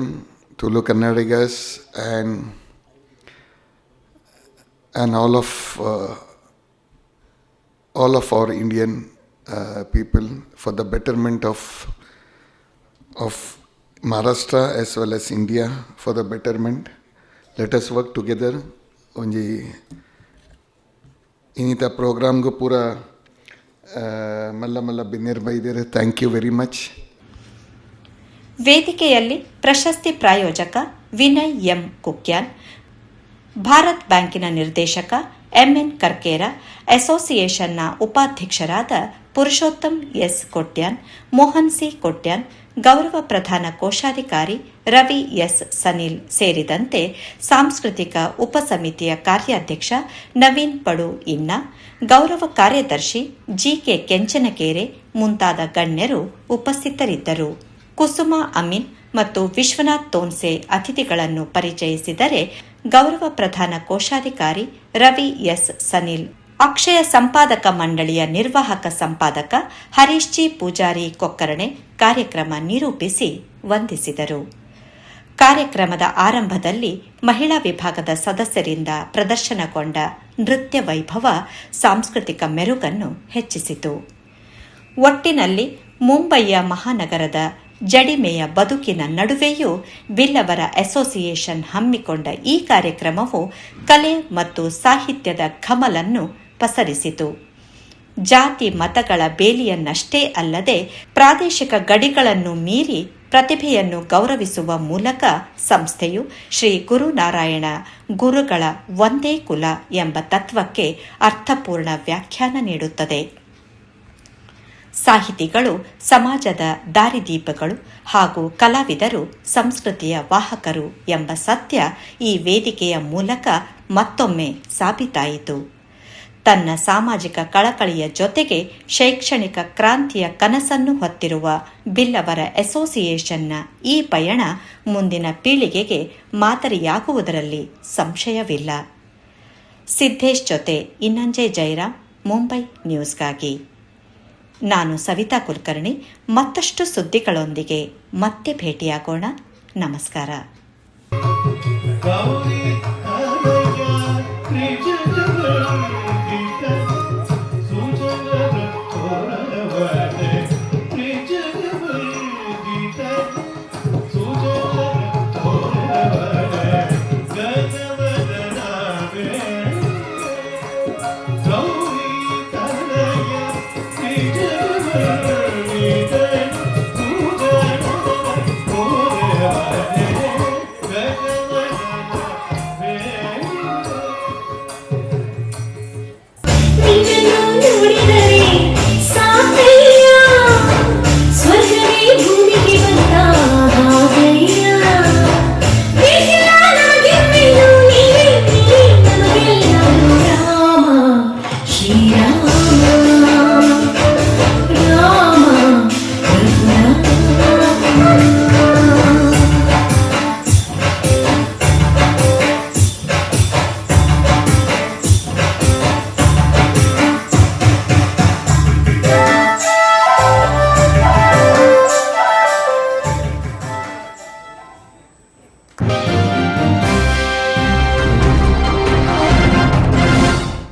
Tulu Kannadigas, and all of our Indian people for the betterment of Maharashtra as well as India for the betterment. Let us work together. Onji inita program go pura ಮಲ್ಲ ಬಿನ್ನೇರ್ ಬೈದೇರೆ. Thank you very much. ವೇದಿಕೆಯಲ್ಲಿ ಪ್ರಶಸ್ತಿ ಪ್ರಾಯೋಜಕ Vinay M Kukyan, Bharat ಬ್ಯಾಂಕಿನ ನಿರ್ದೇಶಕ MN Karkera, ಅಸೋಸಿಯೇಷನ್ನ ಉಪಾಧ್ಯಕ್ಷರಾದ ಪುರುಷೋತ್ತಮ್ ಎಸ್ ಕೊಟ್ಯಾನ್, ಮೋಹನ್ ಸಿ ಕೊಟ್ಯಾನ್, ಗೌರವ ಪ್ರಧಾನ ಕೋಶಾಧಿಕಾರಿ ರವಿ ಎಸ್ ಸನಿಲ್ ಸೇರಿದಂತೆ ಸಾಂಸ್ಕೃತಿಕ ಉಪಸಮಿತಿಯ ಕಾರ್ಯಾಧ್ಯಕ್ಷ ನವೀನ್ ಪಡು ಇನ್ನ, ಗೌರವ ಕಾರ್ಯದರ್ಶಿ ಜಿಕೆ ಕೆಂಚನಕೇರೆ ಮುಂತಾದ ಗಣ್ಯರು ಉಪಸ್ಥಿತರಿದ್ದರು. ಕುಸುಮಾ ಅಮೀನ್ ಮತ್ತು ವಿಶ್ವನಾಥ್ ತೋನ್ಸೆ ಅತಿಥಿಗಳನ್ನು ಪರಿಚಯಿಸಿದರೆ, ಗೌರವ ಪ್ರಧಾನ ಕೋಶಾಧಿಕಾರಿ ರವಿ ಎಸ್ ಸನಿಲ್, ಅಕ್ಷಯ ಸಂಪಾದಕ ಮಂಡಳಿಯ ನಿರ್ವಾಹಕ ಸಂಪಾದಕ ಹರೀಶ್ ಜಿ ಪೂಜಾರಿ ಕೊಕ್ಕರಣೆ ಕಾರ್ಯಕ್ರಮ ನಿರೂಪಿಸಿ ವಂದಿಸಿದರು. ಕಾರ್ಯಕ್ರಮದ ಆರಂಭದಲ್ಲಿ ಮಹಿಳಾ ವಿಭಾಗದ ಸದಸ್ಯರಿಂದ ಪ್ರದರ್ಶನಗೊಂಡ ನೃತ್ಯ ವೈಭವ ಸಾಂಸ್ಕೃತಿಕ ಮೆರುಗನ್ನು ಹೆಚ್ಚಿಸಿತು. ಒಟ್ಟಿನಲ್ಲಿ ಮುಂಬಯಿಯ ಮಹಾನಗರದ ಜಡಿಮೆಯ ಬದುಕಿನ ನಡುವೆಯೂ ಬಿಲ್ಲವರ ಅಸೋಸಿಯೇಷನ್ ಹಮ್ಮಿಕೊಂಡ ಈ ಕಾರ್ಯಕ್ರಮವು ಕಲೆ ಮತ್ತು ಸಾಹಿತ್ಯದ ಘಮಲನ್ನು ಪಸರಿಸಿತು. ಜಾತಿ ಮತಗಳ ಬೇಲಿಯನ್ನಷ್ಟೇ ಅಲ್ಲದೆ ಪ್ರಾದೇಶಿಕ ಗಡಿಗಳನ್ನು ಮೀರಿ ಪ್ರತಿಭೆಯನ್ನು ಗೌರವಿಸುವ ಮೂಲಕ ಸಂಸ್ಥೆಯು ಶ್ರೀ ಗುರುನಾರಾಯಣ ಗುರುಗಳ ಒಂದೇ ಕುಲ ಎಂಬ ತತ್ವಕ್ಕೆ ಅರ್ಥಪೂರ್ಣ ವ್ಯಾಖ್ಯಾನ ನೀಡುತ್ತದೆ. ಸಾಹಿತಿಗಳು ಸಮಾಜದ ದಾರಿದೀಪಗಳು ಹಾಗೂ ಕಲಾವಿದರು ಸಂಸ್ಕೃತಿಯ ವಾಹಕರು ಎಂಬ ಸತ್ಯ ಈ ವೇದಿಕೆಯ ಮೂಲಕ ಮತ್ತೊಮ್ಮೆ ಸಾಬೀತಾಯಿತು. ತನ್ನ ಸಾಮಾಜಿಕ ಕಳಕಳಿಯ ಜೊತೆಗೆ ಶೈಕ್ಷಣಿಕ ಕ್ರಾಂತಿಯ ಕನಸನ್ನು ಹೊತ್ತಿರುವ ಬಿಲ್ಲವರ ಅಸೋಸಿಯೇಷನ್ನ ಈ ಪಯಣ ಮುಂದಿನ ಪೀಳಿಗೆಗೆ ಮಾದರಿಯಾಗುವುದರಲ್ಲಿ ಸಂಶಯವಿಲ್ಲ. ಸಿದ್ದೇಶ್ ಜೊತೆ ಇನ್ನಂಜೆ ಜಯರಾಮ್, ಮುಂಬೈ ನ್ಯೂಸ್ಗಾಗಿ. ನಾನು ಸವಿತಾ ಕುಲಕರ್ಣಿ. ಮತ್ತಷ್ಟು ಸುದ್ದಿಗಳೊಂದಿಗೆ ಮತ್ತೆ ಭೇಟಿಯಾಗೋಣ. ನಮಸ್ಕಾರ.